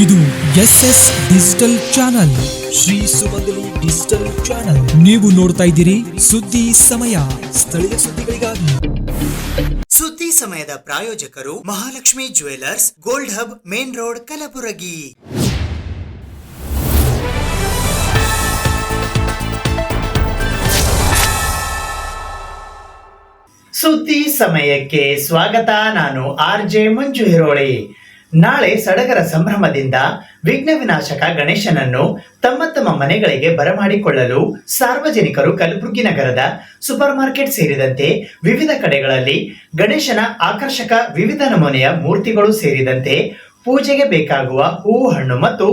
ಇದು SS digital channel, Shri ಸುಮಂಗಲಿ digital channel. ನೀವು ನೋಡ್ತಾ ಇದ್ದೀರಿ ಸುದ್ದಿ ಸಮಯ, ಸ್ಥಳೀಯ ಸುದ್ದಿಗಳಿಗಾಗಿ. ಸುದ್ದಿ ಸಮಯದ ಪ್ರಾಯೋಜಕರು Mahalakshmi jewellers, gold hub, main road, Kalaburagi. ಸುದ್ದಿ ಸಮಯಕ್ಕೆ ಸ್ವಾಗತ. ನಾನು RJ ಮಂಜು ಹಿರೋಳಿ. ನಾಳೆ ಸಡಗರ ಸಂಭ್ರಮದಿಂದ ವಿಘ್ನ ವಿನಾಶಕ ಗಣೇಶನನ್ನು ತಮ್ಮ ಮನೆಗಳಿಗೆ ಬರಮಾಡಿಕೊಳ್ಳಲು ಸಾರ್ವಜನಿಕರು ಕಲಬುರಗಿ ನಗರದ ಸೂಪರ್ ಮಾರ್ಕೆಟ್ ಸೇರಿದಂತೆ ವಿವಿಧ ಕಡೆಗಳಲ್ಲಿ ಗಣೇಶನ ಆಕರ್ಷಕ ವಿವಿಧ ನಮೂನೆಯ ಮೂರ್ತಿಗಳು ಸೇರಿದಂತೆ ಪೂಜೆಗೆ ಬೇಕಾಗುವ ಹೂವು, ಹಣ್ಣು ಮತ್ತು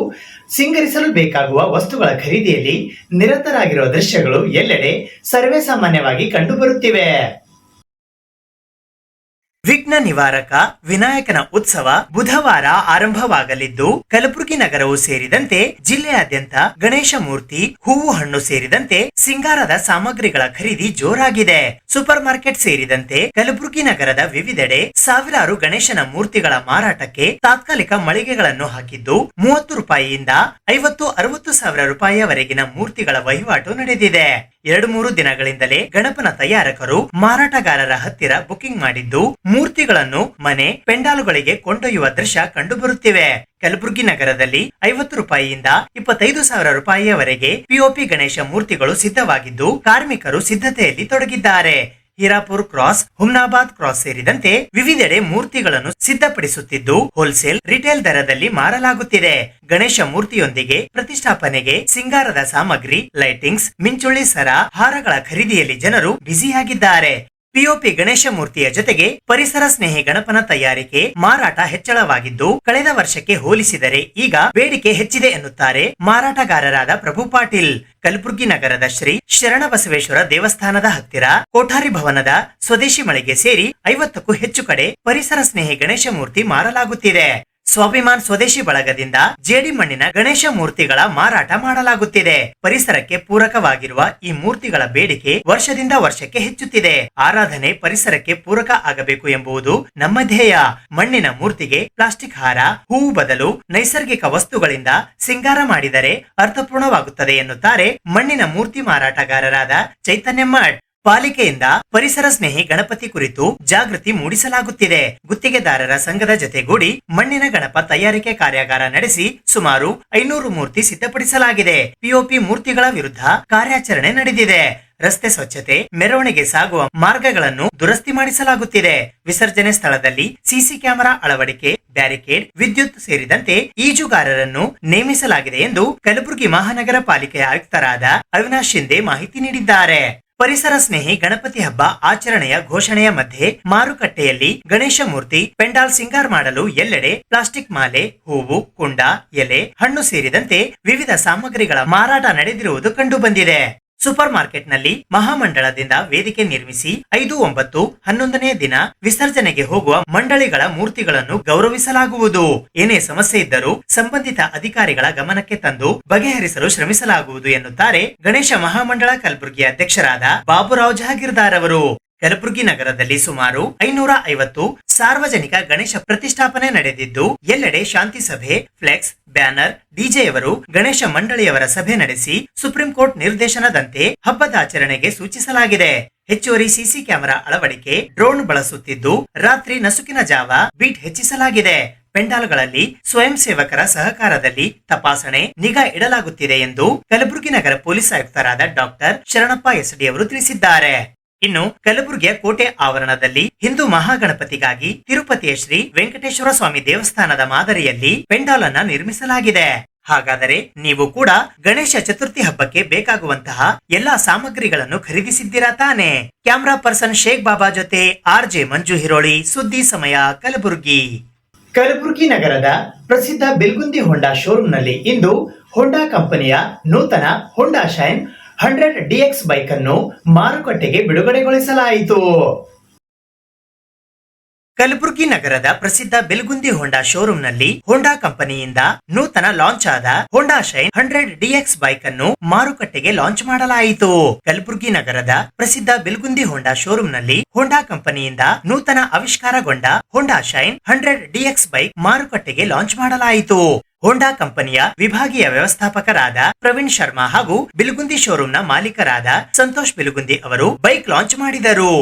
ಸಿಂಗರಿಸಲು ಬೇಕಾಗುವ ವಸ್ತುಗಳ ಖರೀದಿಯಲ್ಲಿ ನಿರತರಾಗಿರುವ ದೃಶ್ಯಗಳು ಎಲ್ಲೆಡೆ ಸರ್ವೇ ಸಾಮಾನ್ಯವಾಗಿ ಕಂಡುಬರುತ್ತಿವೆ. ವಿಘ್ನ ನಿವಾರಕ ವಿನಾಯಕನ ಉತ್ಸವ ಬುಧವಾರ ಆರಂಭವಾಗಲಿದ್ದು, ಕಲಬುರಗಿ ನಗರವು ಸೇರಿದಂತೆ ಜಿಲ್ಲೆಯಾದ್ಯಂತ ಗಣೇಶ ಮೂರ್ತಿ, ಹೂವು, ಹಣ್ಣು ಸೇರಿದಂತೆ ಸಿಂಗಾರದ ಸಾಮಗ್ರಿಗಳ ಖರೀದಿ ಜೋರಾಗಿದೆ. ಸೂಪರ್ ಮಾರ್ಕೆಟ್ ಸೇರಿದಂತೆ ಕಲಬುರಗಿ ನಗರದ ವಿವಿಧೆಡೆ ಸಾವಿರಾರು ಗಣೇಶನ ಮೂರ್ತಿಗಳ ಮಾರಾಟಕ್ಕೆ ತಾತ್ಕಾಲಿಕ ಮಳಿಗೆಗಳನ್ನು ಹಾಕಿದ್ದು, 30 ರೂಪಾಯಿಯಿಂದ 50-60 ಸಾವಿರ ರೂಪಾಯಿಯವರೆಗಿನ ಮೂರ್ತಿಗಳ ವಹಿವಾಟು ನಡೆದಿದೆ. 2-3 ದಿನಗಳಿಂದಲೇ ಗಣಪನ ತಯಾರಕರು ಮಾರಾಟಗಾರರ ಹತ್ತಿರ ಬುಕಿಂಗ್ ಮಾಡಿದ್ದು, ಮೂರ್ತಿಗಳನ್ನು ಮನೆ ಪೆಂಡಾಲುಗಳಿಗೆ ಕೊಂಡೊಯ್ಯುವ ದೃಶ್ಯ ಕಂಡುಬರುತ್ತಿವೆ. ಕಲಬುರಗಿ ನಗರದಲ್ಲಿ 50 ರೂಪಾಯಿಯಿಂದ 25 ಸಾವಿರ ರೂಪಾಯಿಯವರೆಗೆ POP ಗಣೇಶ ಮೂರ್ತಿಗಳು ಸಿದ್ಧವಾಗಿದ್ದು, ಕಾರ್ಮಿಕರು ಸಿದ್ಧತೆಯಲ್ಲಿ ತೊಡಗಿದ್ದಾರೆ. ಹೀರಾಪುರ್ ಕ್ರಾಸ್, ಹುಮ್ನಾಬಾದ್ ಕ್ರಾಸ್ ಸೇರಿದಂತೆ ವಿವಿಧೆಡೆ ಮೂರ್ತಿಗಳನ್ನು ಸಿದ್ಧಪಡಿಸುತ್ತಿದ್ದು, ಹೋಲ್ಸೇಲ್, ರಿಟೇಲ್ ದರದಲ್ಲಿ ಮಾರಲಾಗುತ್ತಿದೆ. ಗಣೇಶ ಮೂರ್ತಿಯೊಂದಿಗೆ ಪ್ರತಿಷ್ಠಾಪನೆಗೆ ಸಿಂಗಾರದ ಸಾಮಗ್ರಿ, ಲೈಟಿಂಗ್ಸ್, ಮಿಂಚುಳ್ಳಿ ಸರ, ಹಾರಗಳ ಖರೀದಿಯಲ್ಲಿ ಜನರು ಬ್ಯುಸಿಯಾಗಿದ್ದಾರೆ. POP ಗಣೇಶ ಮೂರ್ತಿಯ ಜೊತೆಗೆ ಪರಿಸರ ಸ್ನೇಹಿ ಗಣಪನ ತಯಾರಿಕೆ, ಮಾರಾಟ ಹೆಚ್ಚಳವಾಗಿದ್ದು, ಕಳೆದ ವರ್ಷಕ್ಕೆ ಹೋಲಿಸಿದರೆ ಈಗ ಬೇಡಿಕೆ ಹೆಚ್ಚಿದೆ ಎನ್ನುತ್ತಾರೆ ಮಾರಾಟಗಾರರಾದ ಪ್ರಭು ಪಾಟೀಲ್. ಕಲಬುರಗಿ ನಗರದ ಶ್ರೀ ಶರಣಬಸವೇಶ್ವರ ದೇವಸ್ಥಾನದ ಹತ್ತಿರ ಕೋಠಾರಿ ಭವನದ ಸ್ವದೇಶಿ ಮಳಿಗೆ ಸೇರಿ 50ಕ್ಕೂ ಹೆಚ್ಚು ಕಡೆ ಪರಿಸರ ಸ್ನೇಹಿ ಗಣೇಶ ಮೂರ್ತಿ ಮಾರಲಾಗುತ್ತಿದೆ. ಸ್ವಾಭಿಮಾನ್ ಸ್ವದೇಶಿ ಬಳಗದಿಂದ ಜೇಡಿ ಮಣ್ಣಿನ ಗಣೇಶ ಮೂರ್ತಿಗಳ ಮಾರಾಟ ಮಾಡಲಾಗುತ್ತಿದೆ. ಪರಿಸರಕ್ಕೆ ಪೂರಕವಾಗಿರುವ ಈ ಮೂರ್ತಿಗಳ ಬೇಡಿಕೆ ವರ್ಷದಿಂದ ವರ್ಷಕ್ಕೆ ಹೆಚ್ಚುತ್ತಿದೆ. ಆರಾಧನೆ ಪರಿಸರಕ್ಕೆ ಪೂರಕ ಆಗಬೇಕು ಎಂಬುದು ನಮ್ಮ ಧ್ಯೇಯ. ಮಣ್ಣಿನ ಮೂರ್ತಿಗೆ ಪ್ಲಾಸ್ಟಿಕ್ ಹಾರ, ಹೂವು ಬದಲು ನೈಸರ್ಗಿಕ ವಸ್ತುಗಳಿಂದ ಸಿಂಗಾರ ಮಾಡಿದರೆ ಅರ್ಥಪೂರ್ಣವಾಗುತ್ತದೆ ಎನ್ನುತ್ತಾರೆ ಮಣ್ಣಿನ ಮೂರ್ತಿ ಮಾರಾಟಗಾರರಾದ ಚೈತನ್ಯ ಮಠ್. ಪಾಲಿಕೆಯಿಂದ ಪರಿಸರ ಸ್ನೇಹಿ ಗಣಪತಿ ಕುರಿತು ಜಾಗೃತಿ ಮೂಡಿಸಲಾಗುತ್ತಿದೆ. ಗುತ್ತಿಗೆದಾರರ ಸಂಘದ ಜೊತೆಗೂಡಿ ಮಣ್ಣಿನ ಗಣಪ ತಯಾರಿಕೆ ಕಾರ್ಯಾಗಾರ ನಡೆಸಿ ಸುಮಾರು 500 ಮೂರ್ತಿ ಸಿದ್ಧಪಡಿಸಲಾಗಿದೆ. POP ಮೂರ್ತಿಗಳ ವಿರುದ್ಧ ಕಾರ್ಯಾಚರಣೆ ನಡೆದಿದೆ. ರಸ್ತೆ ಸ್ವಚ್ಛತೆ, ಮೆರವಣಿಗೆ ಸಾಗುವ ಮಾರ್ಗಗಳನ್ನು ದುರಸ್ತಿ ಮಾಡಿಸಲಾಗುತ್ತಿದೆ. ವಿಸರ್ಜನೆ ಸ್ಥಳದಲ್ಲಿ ಸಿಸಿ ಕ್ಯಾಮೆರಾ ಅಳವಡಿಕೆ, ಬ್ಯಾರಿಕೇಡ್, ವಿದ್ಯುತ್ ಸೇರಿದಂತೆ ಈಜುಗಾರರನ್ನು ನೇಮಿಸಲಾಗಿದೆ ಎಂದು ಕಲಬುರಗಿ ಮಹಾನಗರ ಪಾಲಿಕೆಯ ಆಯುಕ್ತರಾದ ಅವಿನಾಶ್ ಶಿಂದೆ ಮಾಹಿತಿ ನೀಡಿದ್ದಾರೆ. ಪರಿಸರ ಸ್ನೇಹಿ ಗಣಪತಿ ಹಬ್ಬ ಆಚರಣೆಯ ಘೋಷಣೆಯ ಮಧ್ಯೆ ಮಾರುಕಟ್ಟೆಯಲ್ಲಿ ಗಣೇಶ ಮೂರ್ತಿ, ಪೆಂಡಾಲ್ ಸಿಂಗಾರ್ ಮಾಡಲು ಎಲ್ಲೆಡೆ ಪ್ಲಾಸ್ಟಿಕ್ ಮಾಲೆ, ಹೂವು, ಕುಂಡ, ಎಲೆ, ಹಣ್ಣು ಸೇರಿದಂತೆ ವಿವಿಧ ಸಾಮಗ್ರಿಗಳ ಮಾರಾಟ ನಡೆದಿರುವುದು ಕಂಡು ಬಂದಿದೆ. ಸೂಪರ್ ಮಾರ್ಕೆಟ್ ನಲ್ಲಿ ಮಹಾಮಂಡಳದಿಂದ ವೇದಿಕೆ ನಿರ್ಮಿಸಿ 5, 9, 11ನೇ ದಿನ ವಿಸರ್ಜನೆಗೆ ಹೋಗುವ ಮಂಡಳಿಗಳ ಮೂರ್ತಿಗಳನ್ನು ಗೌರವಿಸಲಾಗುವುದು. ಏನೇ ಸಮಸ್ಯೆ ಇದ್ದರೂ ಸಂಬಂಧಿತ ಅಧಿಕಾರಿಗಳ ಗಮನಕ್ಕೆ ತಂದು ಬಗೆಹರಿಸಲು ಶ್ರಮಿಸಲಾಗುವುದು ಎನ್ನುತ್ತಾರೆ ಗಣೇಶ ಮಹಾಮಂಡಳ ಕಲಬುರಗಿ ಅಧ್ಯಕ್ಷರಾದ ಬಾಬುರಾವ್ ಜಹಾಗೀರ್ದಾರ್ ಅವರು. ಕಲಬುರಗಿ ನಗರದಲ್ಲಿ ಸುಮಾರು 550 ಸಾರ್ವಜನಿಕ ಗಣೇಶ ಪ್ರತಿಷ್ಠಾಪನೆ ನಡೆದಿದ್ದು, ಎಲ್ಲೆಡೆ ಶಾಂತಿ ಸಭೆ, ಫ್ಲೆಕ್ಸ್, ಬ್ಯಾನರ್, ಡಿಜೆಯವರು ಗಣೇಶ ಮಂಡಳಿಯವರ ಸಭೆ ನಡೆಸಿ ಸುಪ್ರೀಂ ಕೋರ್ಟ್ ನಿರ್ದೇಶನದಂತೆ ಹಬ್ಬದಾಚರಣೆಗೆ ಸೂಚಿಸಲಾಗಿದೆ. ಹೆಚ್ಚುವರಿ ಸಿಸಿ ಕ್ಯಾಮೆರಾ ಅಳವಡಿಕೆ, ಡ್ರೋನ್ ಬಳಸುತ್ತಿದ್ದು, ರಾತ್ರಿ ನಸುಕಿನ ಜಾವ ಬೀಟ್ ಹೆಚ್ಚಿಸಲಾಗಿದೆ. ಪೆಂಡಾಲ್ಗಳಲ್ಲಿ ಸ್ವಯಂ ಸೇವಕರ ಸಹಕಾರದಲ್ಲಿ ತಪಾಸಣೆ, ನಿಗಾ ಇಡಲಾಗುತ್ತಿದೆ ಎಂದು ಕಲಬುರಗಿ ನಗರ ಪೊಲೀಸ್ ಆಯುಕ್ತರಾದ ಡಾಕ್ಟರ್ ಶರಣಪ್ಪ SD ಅವರು ತಿಳಿಸಿದ್ದಾರೆ. ಇನ್ನು ಕಲಬುರಗಿಯ ಕೋಟೆ ಆವರಣದಲ್ಲಿ ಹಿಂದೂ ಮಹಾಗಣಪತಿಗಾಗಿ ತಿರುಪತಿಯ ಶ್ರೀ ವೆಂಕಟೇಶ್ವರ ಸ್ವಾಮಿ ದೇವಸ್ಥಾನದ ಮಾದರಿಯಲ್ಲಿ ಪೆಂಡಾಲ್ ಅನ್ನ ನಿರ್ಮಿಸಲಾಗಿದೆ. ಹಾಗಾದರೆ ನೀವು ಕೂಡ ಗಣೇಶ ಚತುರ್ಥಿ ಹಬ್ಬಕ್ಕೆ ಬೇಕಾಗುವಂತಹ ಎಲ್ಲಾ ಸಾಮಗ್ರಿಗಳನ್ನು ಖರೀದಿಸಿದ್ದೀರಾ ತಾನೆ? ಕ್ಯಾಮ್ರಾ ಪರ್ಸನ್ ಶೇಖ್ ಬಾಬಾ ಜೊತೆ RJ ಮಂಜು ಹಿರೋಳಿ, ಸುದ್ದಿ ಸಮಯ, ಕಲಬುರಗಿ. ಕಲಬುರಗಿ ನಗರದ ಪ್ರಸಿದ್ಧ ಬಿಲ್ಗುಂದಿ ಹೋಂಡಾ ಶೋರೂಮ್ನಲ್ಲಿ ಇಂದು ಹೋಂಡಾ ಕಂಪನಿಯ ನೂತನ ಹೋಂಡಾ ಶೈನ್ 100 DX ಬೈಕ್ ಅನ್ನು ಮಾರುಕಟ್ಟೆಗೆ ಬಿಡುಗಡೆಗೊಳಿಸಲಾಯಿತು. ಕಲಬುರಗಿ ನಗರದ ಪ್ರಸಿದ್ಧ ಬೆಲ್ಗುಂದಿ ಹೋಂಡಾ ಶೋರೂಮ್ನಲ್ಲಿ ಹೋಂಡಾ ಕಂಪನಿಯಿಂದ ನೂತನ ಲಾಂಚ್ ಆದ ಹೋಂಡಾ ಶೈನ್ 100 DX ಬೈಕ್ ಅನ್ನು ಮಾರುಕಟ್ಟೆಗೆ ಲಾಂಚ್ ಮಾಡಲಾಯಿತು. ಕಲಬುರಗಿ ನಗರದ ಪ್ರಸಿದ್ಧ ಬೆಲ್ಗುಂದಿ ಹೋಂಡಾ ಶೋರೂಮ್ನಲ್ಲಿ ಹೋಂಡಾ ಕಂಪನಿಯಿಂದ ನೂತನ ಆವಿಷ್ಕಾರಗೊಂಡ ಹೋಂಡಾ ಶೈನ್ 100 DX ಬೈಕ್ ಮಾರುಕಟ್ಟೆಗೆ ಲಾಂಚ್ ಮಾಡಲಾಯಿತು. ಹೋಂಡಾ ಕಂಪನಿಯ ವಿಭಾಗೀಯ ವ್ಯವಸ್ಥಾಪಕರಾದ ಪ್ರವೀಣ್ ಶರ್ಮಾ ಹಾಗೂ ಬಿಲ್ಗುಂದಿ ಶೋರೂಮ್ನ ಮಾಲೀಕರಾದ ಸಂತೋಷ್ ಬಿಲ್ಗುಂದಿ ಅವರು ಬೈಕ್ ಲಾಂಚ್ ಮಾಡಿದರು.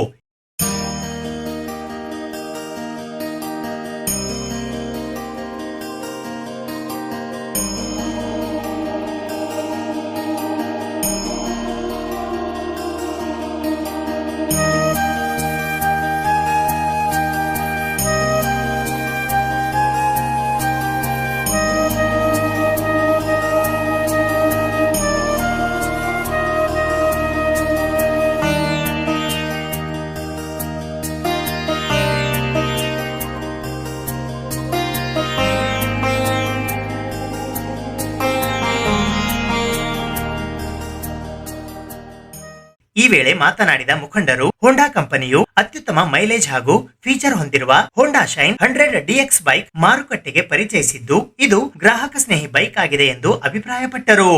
ಈ ವೇಳೆ ಮಾತನಾಡಿದ ಮುಖಂಡರು, ಹೋಂಡಾ ಕಂಪನಿಯು ಅತ್ಯುತ್ತಮ ಮೈಲೇಜ್ ಹಾಗೂ ಫೀಚರ್ ಹೊಂದಿರುವ ಹೋಂಡಾ ಶೈನ್ 100 DX ಬೈಕ್ ಮಾರುಕಟ್ಟೆಗೆ ಪರಿಚಯಿಸಿದ್ದು ಇದು ಗ್ರಾಹಕ ಸ್ನೇಹಿ ಬೈಕ್ ಆಗಿದೆ ಎಂದು ಅಭಿಪ್ರಾಯಪಟ್ಟರು.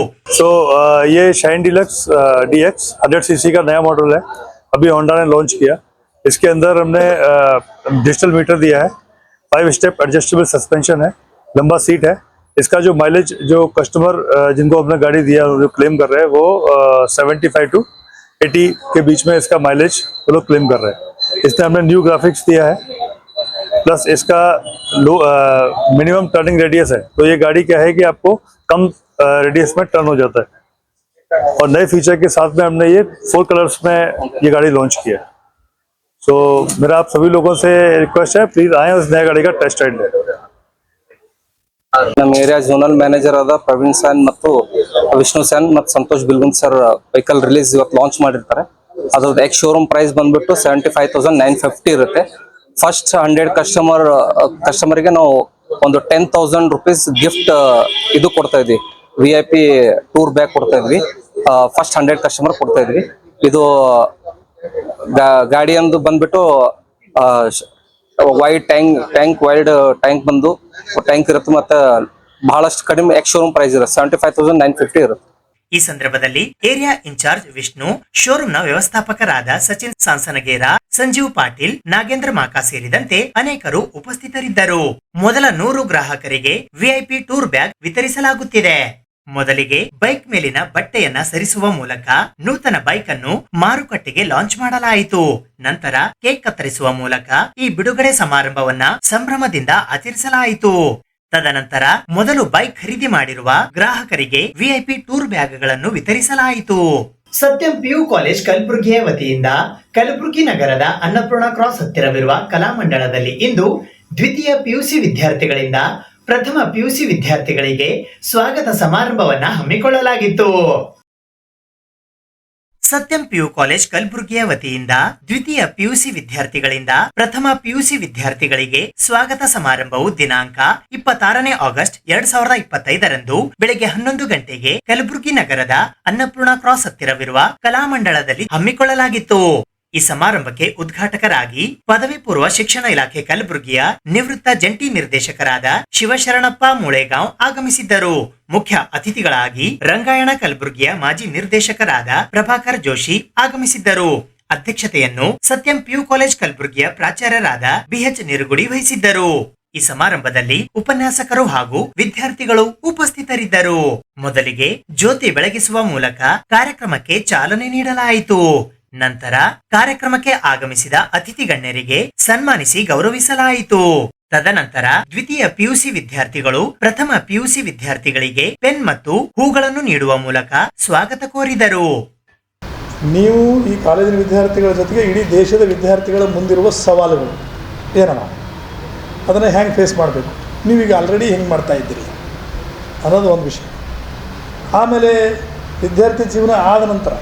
ये शाइन डिलक्स DX 100 सीसी का नया मॉडल है, अभी होंडा ने लॉन्च किया। इसके अंदर हमने डिजिटल मीटर दिया है, 5 स्टेप एडजस्टेबल सस्पेंशन है, लंबा सीट है। इसका जो माइलेज जो कस्टमर जिनको हमने गाड़ी दिया जो क्लेम कर रहे हैं वो 75 to 80 के बीच में इसका माइलेज वो लोग क्लेम कर रहे हैं। इसमें हमने न्यू ग्राफिक्स दिया है, प्लस इसका लो मिनिमम टर्निंग रेडियस है, तो ये गाड़ी क्या है कि आपको कम रेडियस में टर्न हो जाता है। और नए फीचर के साथ में हमने ये 4 कलर्स में ये गाड़ी लॉन्च किया है। सो मेरा आप सभी लोगों से रिक्वेस्ट है, प्लीज आए उस नया गाड़ी का टेस्ट राइड लें। ನಮ್ಮ ಏರಿಯಾ ಝೋನಲ್ ಮ್ಯಾನೇಜರ್ ಆದ ಪ್ರವೀಣ್ ಸ್ಯಾನ್ ಮತ್ತು ವಿಷ್ಣು ಸ್ಯಾನ್ ಮತ್ತು ಸಂತೋಷ್ ಬಿಲ್ಗುಂದ್ ಸರ್ ವೆಹಿಕಲ್ ರಿಲೀಸ್ ಇವತ್ತು ಲಾಂಚ್ ಮಾಡಿರ್ತಾರೆ. ಅದ್ರದ್ದು ಎಕ್ಸ್ ಶೋರೂಮ್ ಪ್ರೈಸ್ ಬಂದ್ಬಿಟ್ಟು 75,950 ಇರುತ್ತೆ. ಫಸ್ಟ್ 100 ಕಸ್ಟಮರ್ಗೆ ನಾವು ಒಂದು 10,000 ರೂಪೀಸ್ ಗಿಫ್ಟ್ ಇದು ಕೊಡ್ತಾ ಇದ್ವಿ, VIP ಟೂರ್ ಬ್ಯಾಗ್ ಕೊಡ್ತಾ ಇದ್ವಿ. ಫಸ್ಟ್ 100 ಕಸ್ಟಮರ್ ಕೊಡ್ತಾ ಇದ್ವಿ. ಇದು ಗಾಡಿ ಅಂದು ಬಂದ್ಬಿಟ್ಟು ವೈಡ್ ಟ್ಯಾಂಕ್ ವೈಡ್ ಟ್ಯಾಂಕ್ ಬಂದು ಟ್ಯಾಂಕ್ ಇರುತ್ತೆ. ಮತ್ತೆ ಬಹಳಷ್ಟು ಕಡಿಮೆ ಎಕ್ಸ್ ಶೋರೂಮ್ ಪ್ರೈಸ್ ಇರುತ್ತೆ, 75,950 ಇರುತ್ತೆ. ಈ ಸಂದರ್ಭದಲ್ಲಿ ಏರಿಯಾ ಇನ್ಚಾರ್ಜ್ ವಿಷ್ಣು, ಶೋರೂಮ್ನ ವ್ಯವಸ್ಥಾಪಕರಾದ ಸಚಿನ್ ಸಾನ್ಸನಗೇರ, ಸಂಜೀವ್ ಪಾಟೀಲ್, ನಾಗೇಂದ್ರ ಮಾಕಾ ಸೇರಿದಂತೆ ಅನೇಕರು ಉಪಸ್ಥಿತರಿದ್ದರು. ಮೊದಲ 100 ಗ್ರಾಹಕರಿಗೆ VIP ಟೂರ್ ಬ್ಯಾಗ್ ವಿತರಿಸಲಾಗುತ್ತಿದೆ. ಮೊದಲಿಗೆ ಬೈಕ್ ಮೇಲಿನ ಬಟ್ಟೆಯನ್ನ ಸರಿಸುವ ಮೂಲಕ ನೂತನ ಬೈಕ್ ಅನ್ನು ಮಾರುಕಟ್ಟೆಗೆ ಲಾಂಚ್ ಮಾಡಲಾಯಿತು. ನಂತರ ಕೇಕ್ ಕತ್ತರಿಸುವ ಮೂಲಕ ಈ ಬಿಡುಗಡೆ ಸಮಾರಂಭವನ್ನ ಸಂಭ್ರಮದಿಂದ ಆಚರಿಸಲಾಯಿತು. ತದನಂತರ ಮೊದಲು ಬೈಕ್ ಖರೀದಿ ಮಾಡಿರುವ ಗ್ರಾಹಕರಿಗೆ VIP ಟೂರ್ ಬ್ಯಾಗ್ಗಳನ್ನು ವಿತರಿಸಲಾಯಿತು. ಸತ್ಯಂ PU ಕಾಲೇಜ್ ಕಲಬುರಗಿಯ ವತಿಯಿಂದ ಕಲಬುರಗಿ ನಗರದ ಅನ್ನಪೂರ್ಣ ಕ್ರಾಸ್ ಹತ್ತಿರವಿರುವ ಕಲಾಮಂಡಲದಲ್ಲಿ ಇಂದು ದ್ವಿತೀಯ PUC ವಿದ್ಯಾರ್ಥಿಗಳಿಂದ ಪ್ರಥಮ PUC ವಿದ್ಯಾರ್ಥಿಗಳಿಗೆ ಸ್ವಾಗತ ಸಮಾರಂಭವನ್ನ ಹಮ್ಮಿಕೊಳ್ಳಲಾಗಿತ್ತು. ಸತ್ಯಂ PU ಕಾಲೇಜ್ ಕಲಬುರಗಿಯ ವತಿಯಿಂದ ದ್ವಿತೀಯ PUC ವಿದ್ಯಾರ್ಥಿಗಳಿಂದ ಪ್ರಥಮ PUC ವಿದ್ಯಾರ್ಥಿಗಳಿಗೆ ಸ್ವಾಗತ ಸಮಾರಂಭವು ದಿನಾಂಕ 26 ಆಗಸ್ಟ್ 2025 ಬೆಳಗ್ಗೆ 11 ಗಂಟೆಗೆ ಕಲಬುರಗಿ ನಗರದ ಅನ್ನಪೂರ್ಣ ಕ್ರಾಸ್ ಹತ್ತಿರವಿರುವ ಕಲಾಮಂಡಲದಲ್ಲಿ ಹಮ್ಮಿಕೊಳ್ಳಲಾಗಿತ್ತು. ಈ ಸಮಾರಂಭಕ್ಕೆ ಉದ್ಘಾಟಕರಾಗಿ ಪದವಿ ಪೂರ್ವ ಶಿಕ್ಷಣ ಇಲಾಖೆ ಕಲಬುರಗಿಯ ನಿವೃತ್ತ ಜಂಟಿ ನಿರ್ದೇಶಕರಾದ ಶಿವಶರಣಪ್ಪ ಮುಳೆಗಾಂವ್ ಆಗಮಿಸಿದ್ದರು. ಮುಖ್ಯ ಅತಿಥಿಗಳಾಗಿ ರಂಗಾಯಣ ಕಲಬುರಗಿಯ ಮಾಜಿ ನಿರ್ದೇಶಕರಾದ ಪ್ರಭಾಕರ್ ಜೋಶಿ ಆಗಮಿಸಿದ್ದರು. ಅಧ್ಯಕ್ಷತೆಯನ್ನು ಸತ್ಯಂ PU ಕಾಲೇಜ್ ಕಲಬುರಗಿಯ ಪ್ರಾಚಾರ್ಯರಾದ BH ನಿರುಗುಡಿ ವಹಿಸಿದ್ದರು. ಈ ಸಮಾರಂಭದಲ್ಲಿ ಉಪನ್ಯಾಸಕರು ಹಾಗೂ ವಿದ್ಯಾರ್ಥಿಗಳು ಉಪಸ್ಥಿತರಿದ್ದರು. ಮೊದಲಿಗೆ ಜ್ಯೋತಿ ಬೆಳಗಿಸುವ ಮೂಲಕ ಕಾರ್ಯಕ್ರಮಕ್ಕೆ ಚಾಲನೆ ನೀಡಲಾಯಿತು. ನಂತರ ಕಾರ್ಯಕ್ರಮಕ್ಕೆ ಆಗಮಿಸಿದ ಅತಿಥಿ ಗಣ್ಯರಿಗೆ ಸನ್ಮಾನಿಸಿ ಗೌರವಿಸಲಾಯಿತು. ತದನಂತರ ದ್ವಿತೀಯ PUC ವಿದ್ಯಾರ್ಥಿಗಳು ಪ್ರಥಮ PUC ವಿದ್ಯಾರ್ಥಿಗಳಿಗೆ ಪೆನ್ ಮತ್ತು ಹೂಗಳನ್ನು ನೀಡುವ ಮೂಲಕ ಸ್ವಾಗತ ಕೋರಿದರು. ನೀವು ಈ ಕಾಲೇಜಿನ ವಿದ್ಯಾರ್ಥಿಗಳ ಜೊತೆಗೆ ಇಡೀ ದೇಶದ ವಿದ್ಯಾರ್ಥಿಗಳ ಮುಂದಿರುವ ಸವಾಲುಗಳು ಏನವ, ಅದನ್ನು ಹೆಂಗೆ ಫೇಸ್ ಮಾಡಬೇಕು, ನೀವೀಗ ಆಲ್ರೆಡಿ ಹೆಂಗೆ ಮಾಡ್ತಾ ಇದ್ದೀರಿ ಅನ್ನೋದು ಒಂದು ವಿಷಯ. ಆಮೇಲೆ ವಿದ್ಯಾರ್ಥಿ ಜೀವನ ಆದ ನಂತರ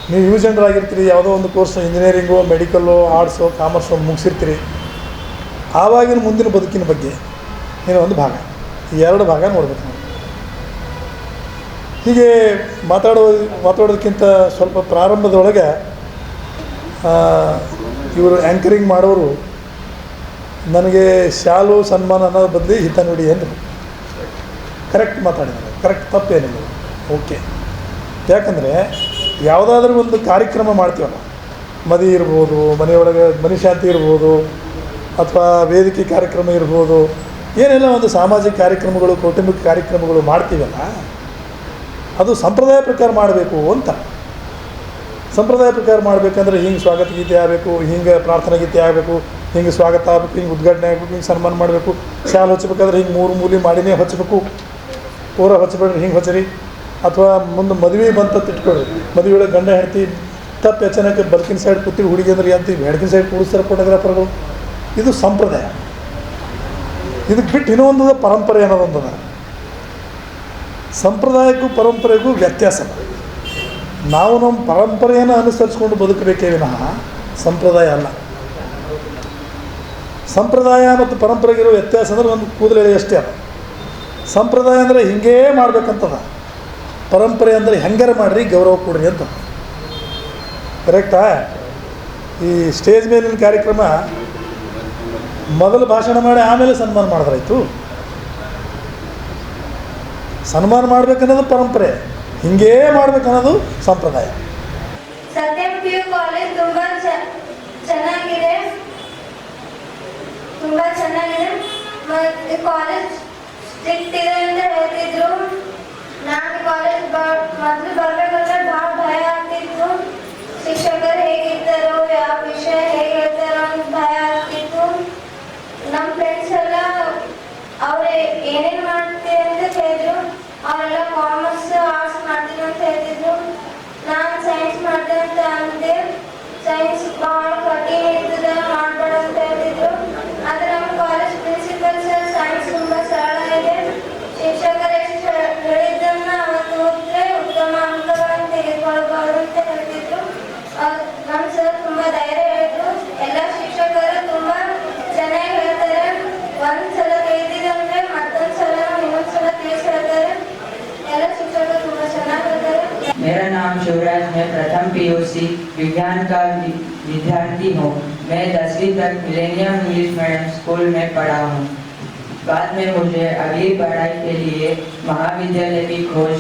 ನೀವು ಯೂಸ್ ಆ್ಯಂಡ್ ಆಗಿರ್ತೀರಿ, ಯಾವುದೋ ಒಂದು course engineering, medical, arts, commerce ಮುಗಿಸಿರ್ತೀರಿ. ಆವಾಗಿನ ಮುಂದಿನ ಬದುಕಿನ ಬಗ್ಗೆ ಏನೋ ಒಂದು ಭಾಗ, ಈ 2 ಭಾಗ ನೋಡ್ಬೇಕು ನಾವು. ಹೀಗೆ ಮಾತಾಡೋದಕ್ಕಿಂತ ಸ್ವಲ್ಪ ಪ್ರಾರಂಭದೊಳಗೆ ಇವರು ಆ್ಯಂಕರಿಂಗ್ ಮಾಡೋರು ನನಗೆ ಶಾಲು ಸನ್ಮಾನ ಅನ್ನೋದು ಬದಲಿ ಹಿತ ನುಡಿ ಅಂದರು. ಕರೆಕ್ಟ್ ಮಾತಾಡಿದ್ದಾರೆ, ಕರೆಕ್ಟ್ ತಪ್ಪೇನಿಲ್ಲ, ಓಕೆ. ಯಾಕಂದರೆ ಯಾವುದಾದ್ರೂ ಒಂದು ಕಾರ್ಯಕ್ರಮ ಮಾಡ್ತೀವಲ್ಲ, ಮದುವೆ ಇರ್ಬೋದು, ಮನೆಯೊಳಗೆ ಮನೆ ಶಾಂತಿ ಇರ್ಬೋದು, ಅಥವಾ ವೇದಿಕೆ ಕಾರ್ಯಕ್ರಮ ಇರ್ಬೋದು, ಏನೆಲ್ಲ ಒಂದು ಸಾಮಾಜಿಕ ಕಾರ್ಯಕ್ರಮಗಳು ಕೌಟುಂಬಿಕ ಕಾರ್ಯಕ್ರಮಗಳು ಮಾಡ್ತೀವಲ್ಲ ಅದು ಸಂಪ್ರದಾಯ ಪ್ರಕಾರ ಮಾಡಬೇಕು ಅಂತ. ಸಂಪ್ರದಾಯ ಪ್ರಕಾರ ಮಾಡಬೇಕಂದ್ರೆ ಹಿಂಗೆ ಸ್ವಾಗತ ಗೀತೆ ಆಗಬೇಕು, ಹಿಂಗೆ ಪ್ರಾರ್ಥನಾ ಗೀತೆ ಆಗಬೇಕು, ಹಿಂಗೆ ಸ್ವಾಗತ ಆಗಬೇಕು, ಹಿಂಗೆ ಉದ್ಘಾಟನೆ ಆಗಬೇಕು, ಹಿಂಗೆ ಸನ್ಮಾನ ಮಾಡಬೇಕು. ಶಾಲೆ ಹೊಚ್ಚಬೇಕಾದ್ರೆ ಹಿಂಗೆ 3 ಮೂಲೆ ಮಾಡಿನೇ ಹೊಚ್ಚಬೇಕು, ಪೂರ ಹೊಚ್ಚಬೇಡ್ರಿ, ಹಿಂಗೆ ಹೊಚ್ಚರಿ. ಅಥವಾ ಮುಂದೆ ಮದುವೆ ಬಂತ ಇಟ್ಕೊಳ್ಳಿ, ಮದುವೆ ಒಳಗೆ ಗಂಡ ಹೆಂಡ್ತಿ ತಪ್ಪು ಅಚಾನಕ್ಕೆ ಬಲ್ಕಿನ ಸೈಡ್ ಕೂತಿರಿ ಹುಡುಗಿ ಅಂದ್ರೆ ಅಂತೀವಿ, ಹೆಣ್ಕಿನ ಸೈಡ್ ಕೂಡಿಸ್ತಾರೆ ಫೋಟೋಗ್ರಾಫರ್ಗಳು. ಇದು ಸಂಪ್ರದಾಯ. ಇದಕ್ಕೆ ಬಿಟ್ಟು ಇನ್ನೊಂದು ಪರಂಪರೆ ಅನ್ನೋದೊಂದದ. ಸಂಪ್ರದಾಯಕ್ಕೂ ಪರಂಪರೆಗೂ ವ್ಯತ್ಯಾಸ. ನಾವು ನಮ್ಮ ಪರಂಪರೆಯನ್ನು ಅನುಸರಿಸ್ಕೊಂಡು ಬದುಕಬೇಕೇ ವಿನಃ ಸಂಪ್ರದಾಯ ಅಲ್ಲ. ಸಂಪ್ರದಾಯ ಮತ್ತು ಪರಂಪರೆಗಿರೋ ವ್ಯತ್ಯಾಸ ಅಂದರೆ ಒಂದು ಕೂದಲೆಳೆ ಅಷ್ಟೇ ಅಲ್ಲ. ಸಂಪ್ರದಾಯ ಅಂದರೆ ಹಿಂಗೇ ಮಾಡ್ಬೇಕಂತದ, ಪರಂಪರೆ ಅಂದರೆ ಹೆಂಗಾರ ಮಾಡಿರಿ ಗೌರವ ಕೊಡ್ರಿ ಅಂತ. ಕರೆಕ್ಟಾ? ಈ ಸ್ಟೇಜ್ ಮೇಲಿನ ಕಾರ್ಯಕ್ರಮ ಮೊದಲು ಭಾಷಣ ಮಾಡಿ ಆಮೇಲೆ ಸನ್ಮಾನ ಮಾಡಿದ್ರಾಯ್ತು. ಸನ್ಮಾನ ಮಾಡ್ಬೇಕನ್ನೋದು ಪರಂಪರೆ, ಹಿಂಗೇ ಮಾಡ್ಬೇಕನ್ನೋದು ಸಂಪ್ರದಾಯ. ಸತ್ಯಂ PU ಕಾಲೇಜ್ ತುಂಬಾ ಚೆನ್ನಾಗಿದೆ. ಕಾಲೇಜ್ ಸ್ಟ್ರಿಕ್ಟ್ ಇದೆ ಅಂತ ಹೇಳ್ತಿದ್ರು. ನಾನು ಕಾಲೇಜ್ ಮೊದಲು ಬರ್ಬೇಕಂದ್ರೆ ಭಾಳ ಭಯ ಆಗ್ತಿತ್ತು. ಶಿಕ್ಷಕರು ಹೇಗಿರ್ತಾರೋ, ಯಾವ ವಿಷಯ ಹೇಗೆ ಹೇಳ್ತಾರೋ ಅಂತ ಭಯ ಆಗ್ತಿತ್ತು. ನಮ್ಮ ಫ್ರೆಂಡ್ಸ್ ಎಲ್ಲ ಅವ್ರು ಏನೇನು ಮಾಡ್ತೀವಿ ಅಂತ ಹೇಳಿದ್ರು. ಅವರೆಲ್ಲ ಕಾಮರ್ಸ್ ಆರ್ಟ್ಸ್ ಮಾಡ್ತೀನಿ ಅಂತ ಹೇಳ್ತಿದ್ರು. ನಾನು ಸೈನ್ಸ್ ಮಾಡ್ತೀನಿ ಅಂತ ಅಂದೆ. ಸೈನ್ಸ್ ಭಾಳ ಕಠಿಣ ಇರ್ತದೆ, ಮಾಡಬೇಡ ಅಂತ ಹೇಳ್ತಿದ್ರು. ಆದರೆ ನಮ್ಮ ಕಾಲೇಜ್ ಪ್ರಿನ್ಸಿಪಲ್ ಸರ್ ಸೈನ್ಸ್ ತುಂಬ ಸರಳ ಇದೆ, ಶಿಕ್ಷಕರು ಎಷ್ಟು ಹೇಳಿದ್ದನ್ನ ಅವತ್ತು ಓದಿದ್ರೆ ಉತ್ತಮ ಅಂಕಗಳನ್ನು ತೆಗೆದುಕೊಳ್ಬಹುದು ಅಂತ ಹೇಳ್ತಿದ್ರು. ನಮ್ಮ ಸರ್ ತುಂಬ ಧೈರ್ಯ ಹೇಳಿದ್ರು. ಎಲ್ಲ ಶಿಕ್ಷಕರು ತುಂಬ ಚೆನ್ನಾಗಿ ಹೇಳ್ತಾರೆ. ಒಂದ್ಸಲ ತಿಳಿದಿದಂದ್ರೆ ಮತ್ತೊಂದು ಸಲ ಇನ್ನೊಂದ್ಸಲ ತಿಳಿಸಿ ಹೇಳ್ತಾರೆ. ಎಲ್ಲ ಶಿಕ್ಷಕರು ತುಂಬ ಚೆನ್ನಾಗಿ ಹೇಳ್ತಾರೆ. मेरा नाम शिवराज, मैं प्रथम PUC विज्ञान का विद्यार्थी हूँ। मैं 10वीं तक मिलेनियम इंग्लिश मीडियम स्कूल में पढ़ा हूँ। बाद में मुझे अगली पढ़ाई के लिए महाविद्यालय की खोज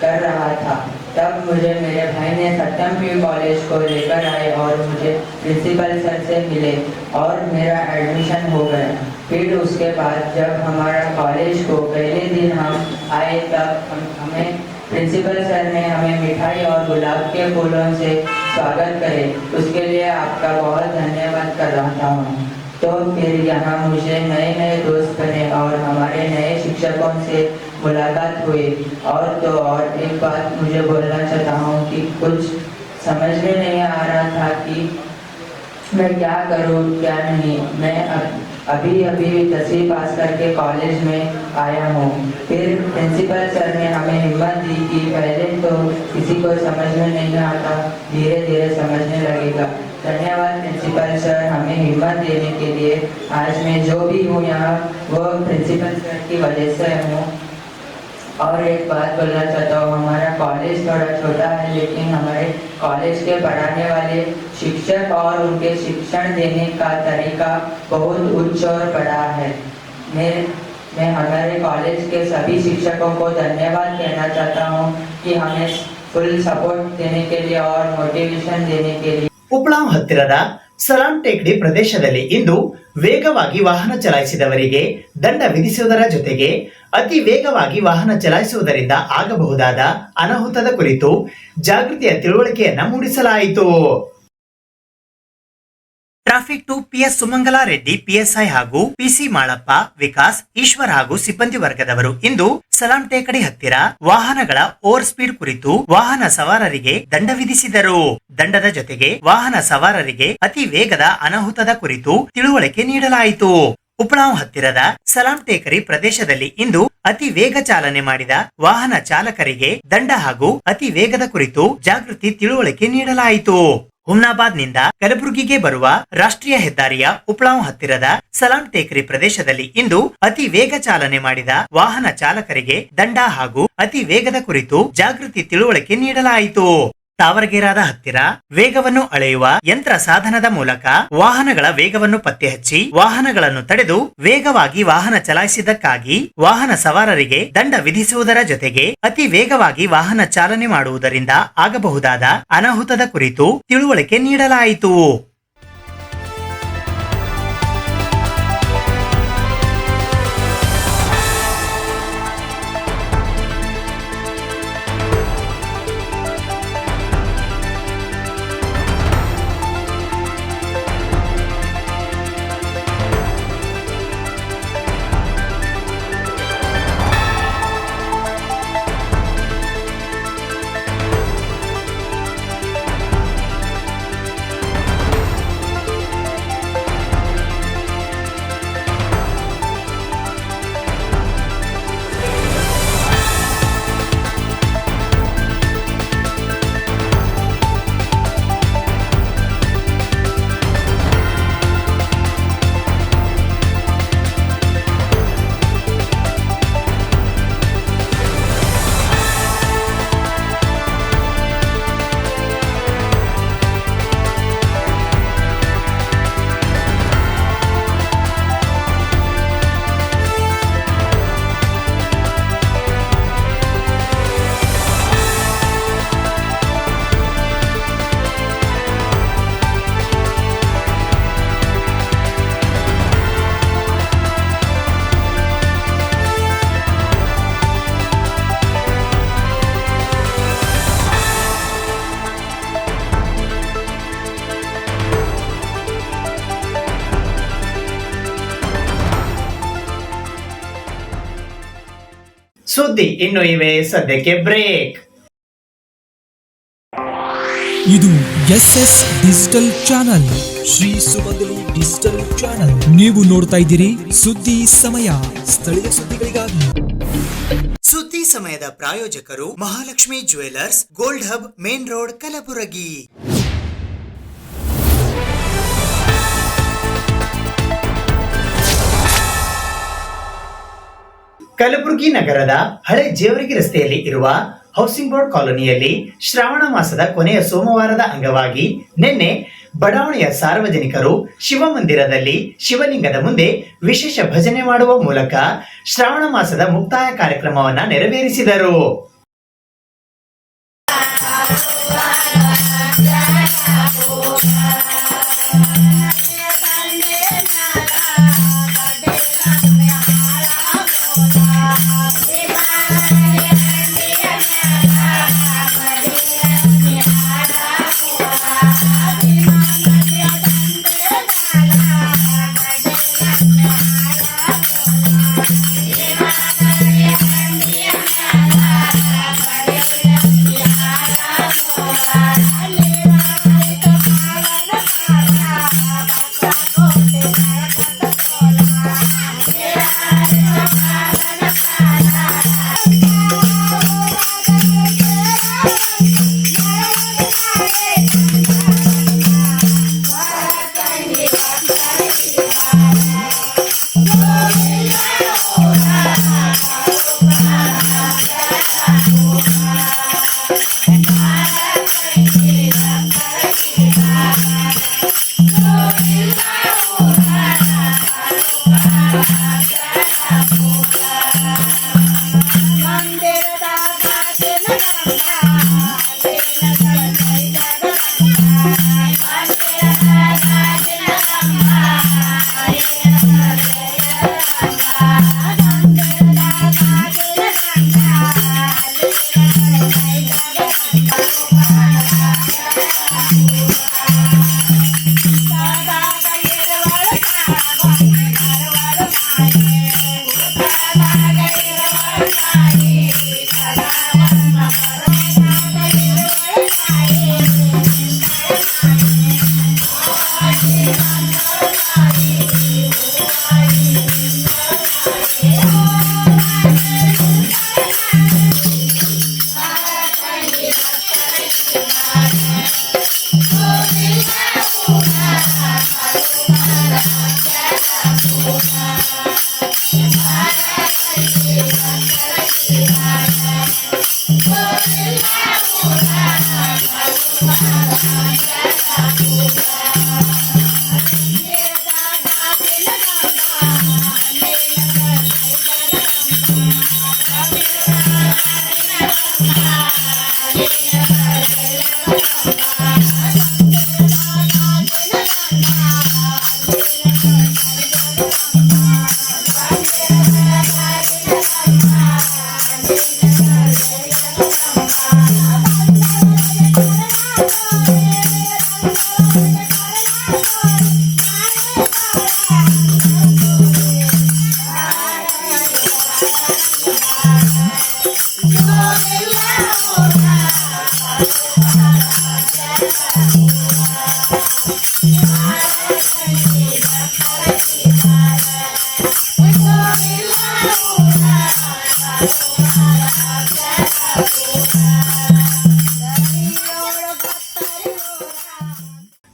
कर रहा था। तब मुझे मेरे भाई ने सत्यम PU कॉलेज को लेकर आए और मुझे प्रिंसिपल सर से मिले और मेरा एडमिशन हो गया। फिर उसके बाद जब हमारा कॉलेज को पहले दिन हम आए तब हमें प्रिंसिपल सर ने हमें मिठाई और गुलाब के फूलों से स्वागत करे। उसके लिए आपका बहुत धन्यवाद कर रहा हूँ। तो फिर यहाँ मुझे नए नए दोस्त बने और हमारे नए शिक्षकों से मुलाकात हुई। और तो और एक बात मुझे बोलना चाहता हूँ कि कुछ समझ में नहीं आ रहा था कि मैं क्या करूँ क्या नहीं। मैं अभी 10वीं पास करके कॉलेज में आया हूँ। फिर प्रिंसिपल सर ने हमें हिम्मत दी कि पहले तो किसी को समझ में नहीं आता, धीरे धीरे समझने लगेगा। धन्यवाद प्रिंसिपल सर, हमें हिम्मत देने के लिए। आज मैं जो भी हूँ यहाँ वो प्रिंसिपल सर की वजह से हूँ। और एक बात बोलना चाहता हूँ, हमारा कॉलेज थोड़ा छोटा है लेकिन हमारे कॉलेज के पढ़ाने वाले शिक्षक और उनके शिक्षण देने का तरीका बहुत उच्च और बड़ा है। मैं हमारे कॉलेज के सभी शिक्षकों को धन्यवाद कहना चाहता हूँ कि हमें फुल सपोर्ट देने के लिए और मोटिवेशन देने के लिए। ಉಪ್ಳಾವ್ ಹತ್ತಿರದ ಸಲಾಂ ಟೇಕಡಿ ಪ್ರದೇಶದಲ್ಲಿ ಇಂದು ವೇಗವಾಗಿ ವಾಹನ ಚಲಾಯಿಸಿದವರಿಗೆ ದಂಡ ವಿಧಿಸುವುದರ ಜೊತೆಗೆ ಅತಿ ವೇಗವಾಗಿ ವಾಹನ ಚಲಾಯಿಸುವುದರಿಂದ ಆಗಬಹುದಾದ ಅನಾಹುತದ ಕುರಿತು ಜಾಗೃತಿಯ ತಿಳುವಳಿಕೆಯನ್ನ ಮೂಡಿಸಲಾಯಿತು. Traffic 2 PS Sumangala Reddy, PSI ಹಾಗೂ PC ಮಾಳಪ್ಪ, ವಿಕಾಸ್, ಈಶ್ವರ್ ಹಾಗೂ ಸಿಬ್ಬಂದಿ ವರ್ಗದವರು ಇಂದು ಸಲಾಂ ಟೇಕಡಿ ಹತ್ತಿರ ವಾಹನಗಳ ಓವರ್ ಸ್ಪೀಡ್ ಕುರಿತು ವಾಹನ ಸವಾರರಿಗೆ ದಂಡ ವಿಧಿಸಿದರು. ದಂಡದ ಜೊತೆಗೆ ವಾಹನ ಸವಾರರಿಗೆ ಅತಿ ವೇಗದ ಅನಾಹುತದ ಕುರಿತು ತಿಳುವಳಿಕೆ ನೀಡಲಾಯಿತು. ಉಪ್ಳಾವ್ ಹತ್ತಿರದ ಸಲಾಂ ಟೇಕರಿ ಪ್ರದೇಶದಲ್ಲಿ ಇಂದು ಅತಿ ವೇಗ ಚಾಲನೆ ಮಾಡಿದ ವಾಹನ ಚಾಲಕರಿಗೆ ದಂಡ ಹಾಗೂ ಅತಿ ವೇಗದ ಕುರಿತು ಜಾಗೃತಿ ತಿಳುವಳಿಕೆ ನೀಡಲಾಯಿತು. ಹುಮ್ನಾಬಾದ್ ನಿಂದ ಕಲಬುರಗಿಗೆ ಬರುವ ರಾಷ್ಟ್ರೀಯ ಹೆದ್ದಾರಿಯ ಉಪ್ಳಾವ್ ಹತ್ತಿರದ ಸಲಾಂ ಟೇಕರಿ ಪ್ರದೇಶದಲ್ಲಿ ಇಂದು ಅತಿ ವೇಗ ಚಾಲನೆ ಮಾಡಿದ ವಾಹನ ಚಾಲಕರಿಗೆ ದಂಡ ಹಾಗೂ ಅತಿ ವೇಗದ ಕುರಿತು ಜಾಗೃತಿ ತಿಳುವಳಿಕೆ ನೀಡಲಾಯಿತು. ತಾವರಗೇರಾದ ಹತ್ತಿರ ವೇಗವನ್ನು ಅಳೆಯುವ ಯಂತ್ರ ಸಾಧನದ ಮೂಲಕ ವಾಹನಗಳ ವೇಗವನ್ನು ಪತ್ತೆ ಹಚ್ಚಿ ವಾಹನಗಳನ್ನು ತಡೆದು ವೇಗವಾಗಿ ವಾಹನ ಚಲಾಯಿಸಿದ್ದಕ್ಕಾಗಿ ವಾಹನ ಸವಾರರಿಗೆ ದಂಡ ವಿಧಿಸುವುದರ ಜೊತೆಗೆ ಅತಿ ವೇಗವಾಗಿ ವಾಹನ ಚಾಲನೆ ಮಾಡುವುದರಿಂದ ಆಗಬಹುದಾದ ಅನಾಹುತದ ಕುರಿತು ತಿಳುವಳಿಕೆ ನೀಡಲಾಯಿತು. ಸುದ್ದಿ ಇನ್ನು ಇವೆ, ಸದ್ಯಕ್ಕೆ ಬ್ರೇಕ್. ಇದು SS ಡಿಜಿಟಲ್ ಚಾನಲ್, ಶ್ರೀ ಸುಮಂಗಲಿ ಡಿಜಿಟಲ್ ಚಾನಲ್. ನೀವು ನೋಡ್ತಾ ಇದ್ದೀರಿ ಸುದ್ದಿ ಸಮಯ, ಸ್ಥಳೀಯ ಸುದ್ದಿಗಳಿಗಾಗಿ. ಸುದ್ದಿ ಸಮಯದ ಪ್ರಾಯೋಜಕರು Mahalakshmi jewellers, gold hub, main road, Kalaburagi. Kalaburagi ನಗರದ ಹಳೆ ಜೇವರ್ಗಿ ರಸ್ತೆಯಲ್ಲಿ ಇರುವ ಹೌಸಿಂಗ್ ಬೋರ್ಡ್ ಕಾಲೋನಿಯಲ್ಲಿ ಶ್ರಾವಣ ಮಾಸದ ಕೊನೆಯ ಸೋಮವಾರದ ಅಂಗವಾಗಿ ನಿನ್ನೆ ಬಡಾವಣೆಯ ಸಾರ್ವಜನಿಕರು ಶಿವಮಂದಿರದಲ್ಲಿ ಶಿವಲಿಂಗದ ಮುಂದೆ ವಿಶೇಷ ಭಜನೆ ಮಾಡುವ ಮೂಲಕ ಶ್ರಾವಣ ಮಾಸದ ಮುಕ್ತಾಯ ಕಾರ್ಯಕ್ರಮವನ್ನು ನೆರವೇರಿಸಿದರು.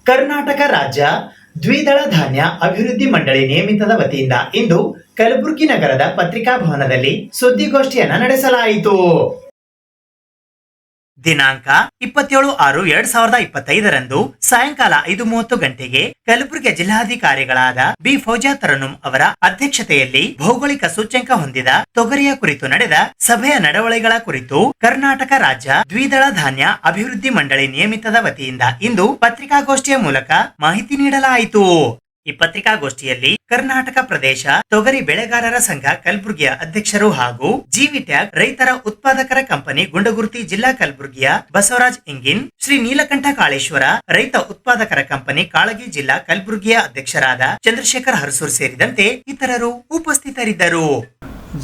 ಕರ್ನಾಟಕ ರಾಜ್ಯ ದ್ವಿದಳ ಧಾನ್ಯ ಅಭಿವೃದ್ಧಿ ಮಂಡಳಿ ನಿಯಮಿತದ ವತಿಯಿಂದ ಇಂದು ಕಲಬುರಗಿ ನಗರದ ಪತ್ರಿಕಾ ಭವನದಲ್ಲಿ ಸುದ್ದಿಗೋಷ್ಠಿಯನ್ನ ನಡೆಸಲಾಯಿತು. ದಿನಾಂಕ 27/6/2025 ಸಾಯಂಕಾಲ 5:30 ಗಂಟೆಗೆ ಕಲಬುರಗಿ ಜಿಲ್ಲಾಧಿಕಾರಿಗಳಾದ ಬಿ ಫೌಜಾ ತರನುಂ ಅವರ ಅಧ್ಯಕ್ಷತೆಯಲ್ಲಿ ಭೌಗೋಳಿಕ ಸೂಚ್ಯಂಕ ಹೊಂದಿದ ತೊಗರಿಯ ಕುರಿತು ನಡೆದ ಸಭೆಯ ನಡವಳಿಗಳ ಕುರಿತು ಕರ್ನಾಟಕ ರಾಜ್ಯ ದ್ವಿದಳ ಧಾನ್ಯ ಅಭಿವೃದ್ಧಿ ಮಂಡಳಿ ನಿಯಮಿತದ ವತಿಯಿಂದ ಇಂದು ಪತ್ರಿಕಾಗೋಷ್ಠಿಯ ಮೂಲಕ ಮಾಹಿತಿ ನೀಡಲಾಯಿತು. ಈ ಪತ್ರಿಕಾಗೋಷ್ಠಿಯಲ್ಲಿ ಕರ್ನಾಟಕ ಪ್ರದೇಶ ತೊಗರಿ ಬೆಳೆಗಾರರ ಸಂಘ ಕಲಬುರಗಿಯ ಅಧ್ಯಕ್ಷರು ಹಾಗೂ ಜಿವಿ ಟ್ಯಾಗ್ ರೈತರ ಉತ್ಪಾದಕರ ಕಂಪನಿ ಗುಂಡಗುರ್ತಿ ಜಿಲ್ಲಾ ಕಲಬುರಗಿಯ ಬಸವರಾಜ್ ಇಂಗಿನ್, ಶ್ರೀ ನೀಲಕಂಠ ಕಾಳೇಶ್ವರ ರೈತ ಉತ್ಪಾದಕರ ಕಂಪನಿ ಕಾಳಗಿ ಜಿಲ್ಲಾ ಕಲಬುರಗಿಯ ಅಧ್ಯಕ್ಷರಾದ ಚಂದ್ರಶೇಖರ್ ಹರಸೂರ್ ಸೇರಿದಂತೆ ಇತರರು ಉಪಸ್ಥಿತರಿದ್ದರು.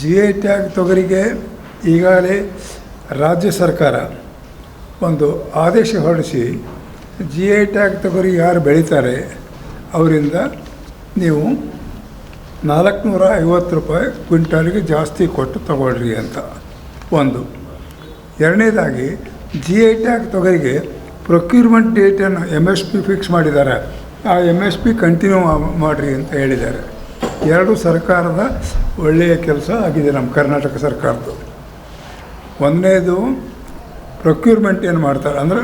ಜಿಐ ಟ್ಯಾಗ್ ತೊಗರಿಗೆ ಈಗಾಗಲೇ ರಾಜ್ಯ ಸರ್ಕಾರ ಒಂದು ಆದೇಶ ಹೊರಡಿಸಿ GI ಟ್ಯಾಗ್ ತೊಗರಿ ಯಾರು ಬೆಳೀತಾರೆ ಅವರಿಂದ ನೀವು 450 ರೂಪಾಯಿ ಕ್ವಿಂಟಾಲಿಗೆ ಜಾಸ್ತಿ ಕೊಟ್ಟು ತಗೊಳ್ರಿ ಅಂತ ಒಂದು. ಎರಡನೇದಾಗಿ GI ಟ್ಯಾಗ್ ತೊಗರಿಗೆ ಪ್ರೊಕ್ಯೂರ್ಮೆಂಟ್ ಡೇಟನ್ನು MSP ಫಿಕ್ಸ್ ಮಾಡಿದ್ದಾರೆ, ಆ MSP ಕಂಟಿನ್ಯೂ ಮಾಡಿರಿ ಅಂತ ಹೇಳಿದ್ದಾರೆ. ಎರಡು ಸರ್ಕಾರದ ಒಳ್ಳೆಯ ಕೆಲಸ ಆಗಿದೆ ನಮ್ಮ ಕರ್ನಾಟಕ ಸರ್ಕಾರದ್ದು. ಒಂದನೇದು ಪ್ರೊಕ್ಯೂರ್ಮೆಂಟ್ ಏನು ಮಾಡ್ತಾರೆ ಅಂದರೆ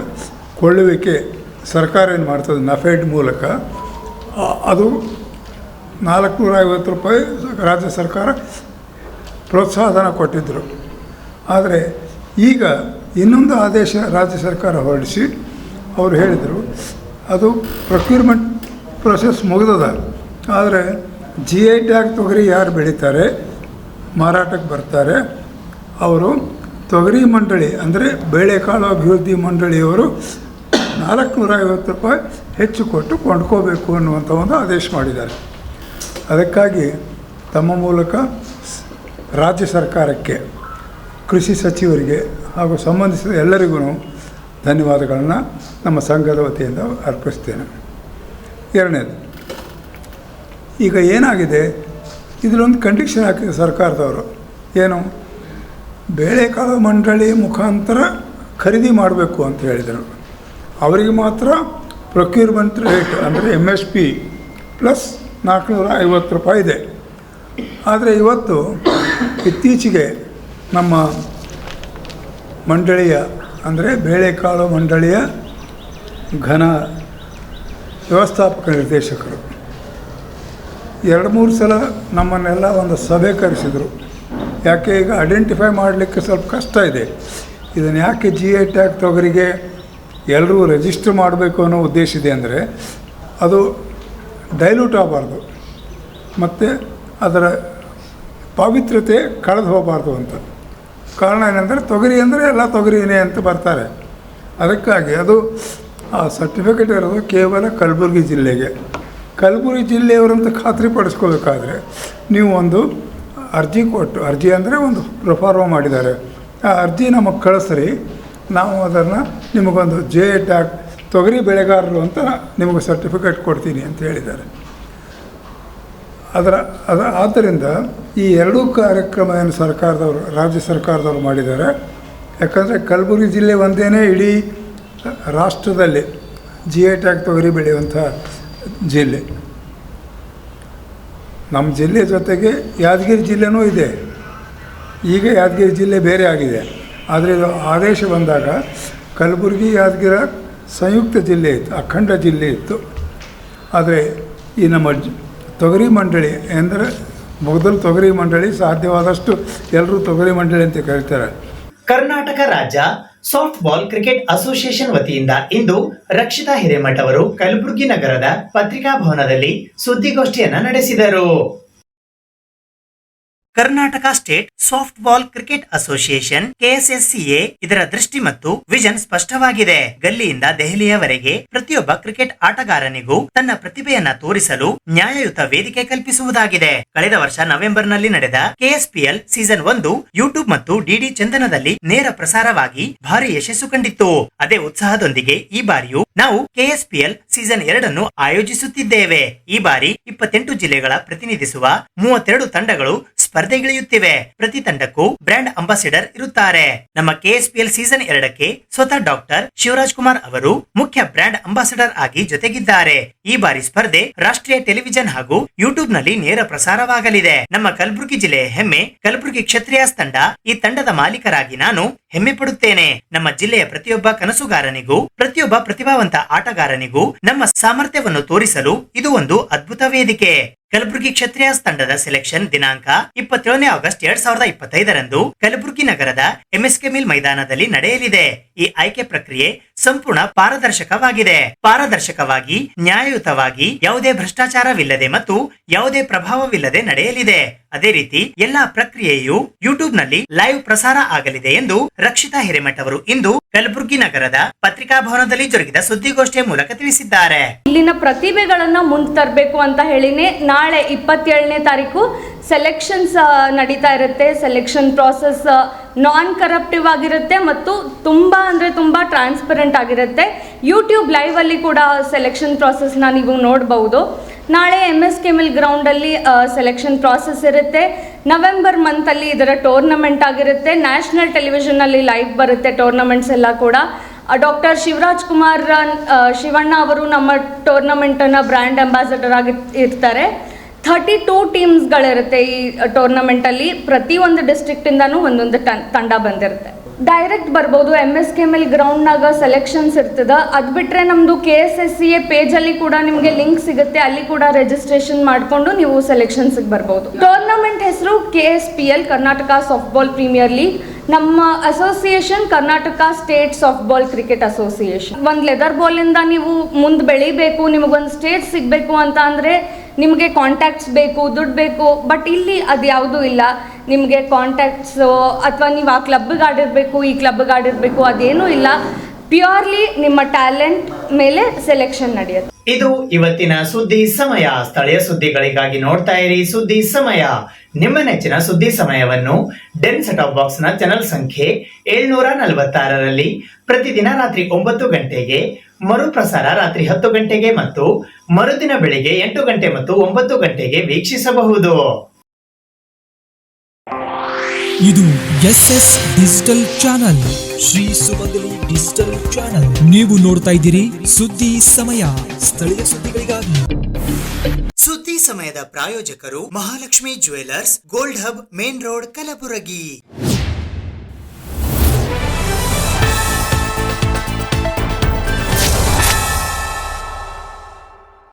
ಕೊಳ್ಳುವಿಕೆ ಸರ್ಕಾರ ಏನು ಮಾಡ್ತದೆ ನಫೆಡ್ ಮೂಲಕ, ಅದು 450 ರೂಪಾಯಿ ರಾಜ್ಯ ಸರ್ಕಾರ ಪ್ರೋತ್ಸಾಹಧನ ಕೊಟ್ಟಿದ್ದರು. ಆದರೆ ಈಗ ಇನ್ನೊಂದು ಆದೇಶ ರಾಜ್ಯ ಸರ್ಕಾರ ಹೊರಡಿಸಿ ಅವರು ಹೇಳಿದರು ಅದು ಪ್ರೊಕ್ಯೂರ್ಮೆಂಟ್ ಪ್ರೊಸೆಸ್ ಮುಗಿದದ, ಆದರೆ GI ಟ್ಯಾಗ್ ತೊಗರಿ ಯಾರು ಬೆಳೀತಾರೆ ಮಾರಾಟಕ್ಕೆ ಬರ್ತಾರೆ ಅವರು ತೊಗರಿ ಮಂಡಳಿ ಅಂದರೆ ಬೇಳೆಕಾಳು ಅಭಿವೃದ್ಧಿ ಮಂಡಳಿಯವರು 450 ರೂಪಾಯಿ ಹೆಚ್ಚು ಕೊಟ್ಟು ಕೊಂಡ್ಕೋಬೇಕು ಅನ್ನುವಂಥ ಒಂದು ಆದೇಶ ಮಾಡಿದ್ದಾರೆ. ಅದಕ್ಕಾಗಿ ತಮ್ಮ ಮೂಲಕ ರಾಜ್ಯ ಸರ್ಕಾರಕ್ಕೆ, ಕೃಷಿ ಸಚಿವರಿಗೆ ಹಾಗೂ ಸಂಬಂಧಿಸಿದ ಎಲ್ಲರಿಗೂ ಧನ್ಯವಾದಗಳನ್ನು ನಮ್ಮ ಸಂಘದ ವತಿಯಿಂದ ಅರ್ಪಿಸ್ತೇನೆ. ಎರಡನೇದು, ಈಗ ಏನಾಗಿದೆ, ಇದರೊಂದು ಕಂಡೀಷನ್ ಹಾಕಿದೆ ಸರ್ಕಾರದವರು, ಏನು ಬೇಳೆಕಾಳು ಮಂಡಳಿ ಮುಖಾಂತರ ಖರೀದಿ ಮಾಡಬೇಕು ಅಂತ ಹೇಳಿದರು. ಅವರಿಗೆ ಮಾತ್ರ ಪ್ರೊಕ್ಯೂರ್ಮೆಂಟ್ ರೇಟ್ ಅಂದರೆ MSP ಪ್ಲಸ್ 450 ರೂಪಾಯಿ ಇದೆ. ಆದರೆ ಇವತ್ತು ಇತ್ತೀಚೆಗೆ ನಮ್ಮ ಮಂಡಳಿಯ ಅಂದರೆ ಬೇಳೆಕಾಳು ಮಂಡಳಿಯ ಘನ ವ್ಯವಸ್ಥಾಪಕ ನಿರ್ದೇಶಕರು 2-3 ಸಲ ನಮ್ಮನ್ನೆಲ್ಲ ಒಂದು ಸಭೆ ಕರೆಸಿದರು. ಯಾಕೆ ಈಗ ಐಡೆಂಟಿಫೈ ಮಾಡಲಿಕ್ಕೆ ಸ್ವಲ್ಪ ಕಷ್ಟ ಇದೆ, ಇದನ್ನು ಯಾಕೆ GI ಟ್ಯಾಗ್ ತೊಗರಿಗೆ ಎಲ್ಲರೂ ರಿಜಿಸ್ಟರ್ ಮಾಡಬೇಕು ಅನ್ನೋ ಉದ್ದೇಶ ಇದೆ ಅಂದರೆ ಅದು ಡೈಲ್ಯೂಟ್ ಆಗಬಾರ್ದು ಮತ್ತು ಅದರ ಪಾವಿತ್ರ್ಯತೆ ಕಳೆದು ಹೋಗಬಾರ್ದು ಅಂತ. ಕಾರಣ ಏನಂದರೆ ತೊಗರಿ ಅಂದರೆ ಎಲ್ಲ ತೊಗರಿನೇ ಅಂತ ಬರ್ತಾರೆ. ಅದಕ್ಕಾಗಿ ಅದು ಆ ಸರ್ಟಿಫಿಕೇಟ್ ಇರೋದು ಕೇವಲ ಕಲಬುರಗಿ ಜಿಲ್ಲೆಗೆ. ಕಲಬುರಗಿ ಜಿಲ್ಲೆಯವರಂತ ಖಾತ್ರಿ ಪಡಿಸ್ಕೋಬೇಕಾದ್ರೆ ನೀವು ಒಂದು ಅರ್ಜಿ ಕೊಟ್ಟು, ಅರ್ಜಿ ಅಂದರೆ ಒಂದು ಪ್ರೊಫಾರ್ಮ ಮಾಡಿದ್ದಾರೆ, ಆ ಅರ್ಜಿ ನಮಗೆ ಕಳಿಸ್ರಿ, ನಾವು ಅದನ್ನು ನಿಮಗೊಂದು GI ಟ್ಯಾಗ್ ತೊಗರಿ ಬೆಳೆಗಾರರು ಅಂತ ನಿಮಗೆ ಸರ್ಟಿಫಿಕೇಟ್ ಕೊಡ್ತೀನಿ ಅಂತ ಹೇಳಿದ್ದಾರೆ. ಆದ್ದರಿಂದ ಈ ಎರಡೂ ಕಾರ್ಯಕ್ರಮ ಏನು ಸರ್ಕಾರದವರು, ರಾಜ್ಯ ಸರ್ಕಾರದವರು ಮಾಡಿದ್ದಾರೆ. ಯಾಕಂದರೆ ಕಲಬುರಗಿ ಜಿಲ್ಲೆ ಒಂದೇ ಇಡೀ ರಾಷ್ಟ್ರದಲ್ಲಿ GI ಟ್ಯಾಗ್ ತೊಗರಿ ಬೆಳೆಯುವಂಥ ಜಿಲ್ಲೆ. ನಮ್ಮ ಜಿಲ್ಲೆ ಜೊತೆಗೆ ಯಾದಗಿರಿ ಜಿಲ್ಲೆನೂ ಇದೆ. ಈಗ ಯಾದಗಿರಿ ಜಿಲ್ಲೆ ಬೇರೆ ಆಗಿದೆ, ಆದರೆ ಇದು ಆದೇಶ ಬಂದಾಗ ಕಲಬುರಗಿ ಯಾದಗಿರಿ ಸಂಯುಕ್ತ ಜಿಲ್ಲೆ ಇತ್ತು, ಅಖಂಡ ಜಿಲ್ಲೆ ಇತ್ತು. ಆದರೆ ಈ ನಮ್ಮ ತೊಗರಿ ಮಂಡಳಿ ಅಂದರೆ ಮೊದಲು ತೊಗರಿ ಮಂಡಳಿ, ಸಾಧ್ಯವಾದಷ್ಟು ಎಲ್ಲರೂ ತೊಗರಿ ಮಂಡಳಿ ಅಂತ ಕರೀತಾರೆ. ಕರ್ನಾಟಕ ರಾಜ್ಯ ಸಾಫ್ಟ್ ಬಾಲ್ ಕ್ರಿಕೆಟ್ ಅಸೋಸಿಯೇಷನ್ ವತಿಯಿಂದ ಇಂದು ರಕ್ಷಿತಾ ಹಿರೇಮಠ್ ಅವರು ಕಲಬುರಗಿ ನಗರದ ಪತ್ರಿಕಾ ಭವನದಲ್ಲಿ ಸುದ್ದಿಗೋಷ್ಠಿಯನ್ನ ನಡೆಸಿದರು. Karnataka state soft ball cricket association KSSCA ಇದರ ದೃಷ್ಟಿ ಮತ್ತು ವಿಷನ್ ಸ್ಪಷ್ಟವಾಗಿದೆ. ಗಲ್ಲಿಯಿಂದ ದೆಹಲಿಯವರೆಗೆ ಪ್ರತಿಯೊಬ್ಬ ಕ್ರಿಕೆಟ್ ಆಟಗಾರನಿಗೂ ತನ್ನ ಪ್ರತಿಭೆಯನ್ನ ತೋರಿಸಲು ನ್ಯಾಯಯುತ ವೇದಿಕೆ ಕಲ್ಪಿಸುವುದಾಗಿದೆ. ಕಳೆದ ವರ್ಷ ನವೆಂಬರ್ನಲ್ಲಿ ನಡೆದ KSPL ಸೀಸನ್ 1 ಯೂಟ್ಯೂಬ್ ಮತ್ತು DD ಚಂದನದಲ್ಲಿ ನೇರ ಪ್ರಸಾರವಾಗಿ ಭಾರಿ ಯಶಸ್ಸು ಕಂಡಿತ್ತು. ಅದೇ ಉತ್ಸಾಹದೊಂದಿಗೆ ಈ ಬಾರಿಯೂ ನಾವು KSPL ಸೀಸನ್ 2 ಆಯೋಜಿಸುತ್ತಿದ್ದೇವೆ. ಈ ಬಾರಿ 28 ಜಿಲ್ಲೆಗಳ ಪ್ರತಿನಿಧಿಸುವ 32 ತಂಡಗಳು ಸ್ಪರ್ಧೆಗಿಳಿಯುತ್ತಿವೆ. ಪ್ರತಿ ತಂಡಕ್ಕೂ ಬ್ರ್ಯಾಂಡ್ ಅಂಬಾಸಿಡರ್ ಇರುತ್ತಾರೆ. ನಮ್ಮ KSPL ಸೀಸನ್ 2ಕ್ಕೆ ಸ್ವತಃ ಡಾಕ್ಟರ್ ಶಿವರಾಜ್ ಕುಮಾರ್ ಅವರು ಮುಖ್ಯ ಬ್ರ್ಯಾಂಡ್ ಅಂಬಾಸಿಡರ್ ಆಗಿ ಜೊತೆಗಿದ್ದಾರೆ. ಈ ಬಾರಿ ಸ್ಪರ್ಧೆ ರಾಷ್ಟ್ರೀಯ ಟೆಲಿವಿಷನ್ ಹಾಗೂ ಯೂಟ್ಯೂಬ್ ನಲ್ಲಿ ನೇರ ಪ್ರಸಾರವಾಗಲಿದೆ. ನಮ್ಮ ಕಲಬುರಗಿ ಜಿಲ್ಲೆಯ ಹೆಮ್ಮೆ ಕಲಬುರಗಿ ಕ್ಷತ್ರಿಯಾಸ್ ತಂಡ. ಈ ತಂಡದ ಮಾಲೀಕರಾಗಿ ನಾನು ಹೆಮ್ಮೆ ಪಡುತ್ತೇನೆ. ನಮ್ಮ ಜಿಲ್ಲೆಯ ಪ್ರತಿಯೊಬ್ಬ ಕನಸುಗಾರನಿಗೂ ಪ್ರತಿಯೊಬ್ಬ ಪ್ರತಿಭಾವಂತ ಆಟಗಾರನಿಗೂ ನಮ್ಮ ಸಾಮರ್ಥ್ಯವನ್ನು ತೋರಿಸಲು ಇದು ಒಂದು ಅದ್ಭುತ ವೇದಿಕೆ. ಕಲಬುರಗಿ ಕ್ಷತ್ರಿಯಾಸ್ ತಂಡದ ಸೆಲೆಕ್ಷನ್ ದಿನಾಂಕ 27 ಆಗಸ್ಟ್ 2025 ಕಲಬುರಗಿ ನಗರದ MSK ಮಿಲ್ ಮೈದಾನದಲ್ಲಿ ನಡೆಯಲಿದೆ. ಈ ಆಯ್ಕೆ ಪ್ರಕ್ರಿಯೆ ಸಂಪೂರ್ಣ ಪಾರದರ್ಶಕವಾಗಿದೆ. ಪಾರದರ್ಶಕವಾಗಿ, ನ್ಯಾಯಯುತವಾಗಿ, ಯಾವುದೇ ಭ್ರಷ್ಟಾಚಾರವಿಲ್ಲದೆ ಮತ್ತು ಯಾವುದೇ ಪ್ರಭಾವವಿಲ್ಲದೆ ನಡೆಯಲಿದೆ. ಅದೇ ರೀತಿ ಎಲ್ಲಾ ಪ್ರಕ್ರಿಯೆಯು ಯೂಟ್ಯೂಬ್ ನಲ್ಲಿ ಲೈವ್ ಪ್ರಸಾರ ಆಗಲಿದೆ ಎಂದು ರಕ್ಷಿತಾ ಹಿರೇಮಠ ಅವರು ಇಂದು ಕಲಬುರಗಿ ನಗರದ ಪತ್ರಿಕಾ ಭವನದಲ್ಲಿ ಜರುಗಿದ ಸುದ್ದಿಗೋಷ್ಠಿಯ ಮೂಲಕ ತಿಳಿಸಿದ್ದಾರೆ. ಇಲ್ಲಿನ ಪ್ರತಿಭೆಗಳನ್ನ ಮುಂದೆ ತರಬೇಕು ಅಂತ ಹೇಳಿನೇ ನಾಳೆ 27ನೇ ತಾರೀಕು ಸೆಲೆಕ್ಷನ್ಸ್ ನಡೀತಾ ಇರುತ್ತೆ. ಸೆಲೆಕ್ಷನ್ ಪ್ರಾಸೆಸ್ ನಾನ್ ಕರಪ್ಟಿವ್ ಆಗಿರುತ್ತೆ ಮತ್ತು ತುಂಬ ಟ್ರಾನ್ಸ್ಪರೆಂಟ್ ಆಗಿರುತ್ತೆ. ಯೂಟ್ಯೂಬ್ ಲೈವಲ್ಲಿ ಕೂಡ ಸೆಲೆಕ್ಷನ್ ಪ್ರಾಸೆಸ್ನ ನೀವು ನೋಡ್ಬೋದು. ನಾಳೆ MS ಕೆಮಿಲ್ ಗ್ರೌಂಡಲ್ಲಿ ಸೆಲೆಕ್ಷನ್ ಪ್ರಾಸೆಸ್ ಇರುತ್ತೆ. ನವೆಂಬರ್ ಮಂತಲ್ಲಿ ಇದರ ಟೂರ್ನಮೆಂಟ್ ಆಗಿರುತ್ತೆ. ನ್ಯಾಷನಲ್ ಟೆಲಿವಿಷನ್ನಲ್ಲಿ ಲೈವ್ ಬರುತ್ತೆ ಟೂರ್ನಮೆಂಟ್ಸ್ ಎಲ್ಲ ಕೂಡ. ಡಾಕ್ಟರ್ ಶಿವರಾಜ್ ಕುಮಾರ್ ಶಿವಣ್ಣ ಅವರು ನಮ್ಮ ಟೂರ್ನಮೆಂಟನ್ನು ಬ್ರ್ಯಾಂಡ್ ಅಂಬಾಸಡರ್ ಆಗಿ ಇರ್ತಾರೆ. 32 ಟೀಮ್ಸ್ಗಳಿರುತ್ತೆ ಈ ಟೂರ್ನಮೆಂಟಲ್ಲಿ. ಪ್ರತಿಯೊಂದು ಡಿಸ್ಟ್ರಿಕ್ಟಿಂದನೂ ಒಂದೊಂದು ತಂಡ ಬಂದಿರುತ್ತೆ. ಡೈರೆಕ್ಟ್ ಬರ್ಬೋದು. MS ಕೆಮಿಲ್ ಗ್ರೌಂಡ್ನಾಗ ಸೆಲೆಕ್ಷನ್ಸ್ ಇರ್ತದೆ. ಅದು ಬಿಟ್ಟರೆ ನಮ್ಮದು KSSCA ಪೇಜಲ್ಲಿ ಕೂಡ ನಿಮಗೆ ಲಿಂಕ್ ಸಿಗುತ್ತೆ. ಅಲ್ಲಿ ಕೂಡ ರಿಜಿಸ್ಟ್ರೇಷನ್ ಮಾಡಿಕೊಂಡು ನೀವು ಸೆಲೆಕ್ಷನ್ಸ್ಗೆ ಬರ್ಬೋದು. ಟೂರ್ನಮೆಂಟ್ ಹೆಸರು KSPL, Karnataka softball premier league. ನಮ್ಮ association Karnataka state softball cricket association. ಒಂದು ಲೆದರ್ ಬಾಲಿಂದ ನೀವು ಮುಂದೆ ಬೆಳಿಬೇಕು, ನಿಮಗೊಂದು ಸ್ಟೇಟ್ ಸಿಗಬೇಕು ಅಂತ ಅಂದರೆ ನಿಮಗೆ ಕಾಂಟ್ಯಾಕ್ಟ್ಸ್ ಬೇಕು, ದುಡ್ಡು ಬೇಕು. ಬಟ್ ಇಲ್ಲಿ ಅದು ಯಾವುದೂ ಇಲ್ಲ. ನಿಮಗೆ ಕಾಂಟ್ಯಾಕ್ಟ್ಸು ಅಥವಾ ನೀವು ಆ ಕ್ಲಬ್ಗೆ ಆಡಿರಬೇಕು, ಈ ಕ್ಲಬ್ಗೆ ಆಡಿರಬೇಕು, ಅದೇನೂ ಇಲ್ಲ. ಪ್ಯೂರ್ಲಿ ನಿಮ್ಮ ಟ್ಯಾಲೆಂಟ್ ಮೇಲೆ ಸೆಲೆಕ್ಷನ್ ನಡೆಯುತ್ತೆ. ಇದು ಇವತ್ತಿನ ಸುದ್ದಿ ಸಮಯ. ಸ್ಥಳೀಯ ಸುದ್ದಿಗಳಿಗಾಗಿ ನೋಡ್ತಾ ಇರಿ ಸುದ್ದಿ ಸಮಯ. ನಿಮ್ಮ ನೆಚ್ಚಿನ ಸುದ್ದಿ ಸಮಯವನ್ನು ಡೆನ್ ಸೆಟ್ ಆಫ್ ಬಾಕ್ಸ್ ನ ಚಾನೆಲ್ ಸಂಖ್ಯೆ 746ರಲ್ಲಿ ಪ್ರತಿದಿನ ರಾತ್ರಿ 9 ಗಂಟೆಗೆ, ಮರುಪ್ರಸಾರ ರಾತ್ರಿ 10 ಗಂಟೆಗೆ ಮತ್ತು ಮರುದಿನ ಬೆಳಿಗ್ಗೆ 8 ಗಂಟೆ ಮತ್ತು 9 ಗಂಟೆಗೆ ವೀಕ್ಷಿಸಬಹುದು. ಇದು SS ಡಿಜಿಟಲ್ ಚಾನಲ್, ಶ್ರೀ ಸುಮಂಗಲಿ ಡಿಜಿಟಲ್ ಚಾನಲ್. ನೀವು ನೋಡ್ತಾ ಇದ್ದೀರಿ ಸುದ್ದಿ ಸಮಯ, ಸ್ಥಳೀಯ ಸುದ್ದಿಗಳಿಗಾಗಿ. ಸುದ್ದಿ ಸಮಯದ ಪ್ರಾಯೋಜಕರು Mahalakshmi jewellers, gold hub, main road, Kalaburagi.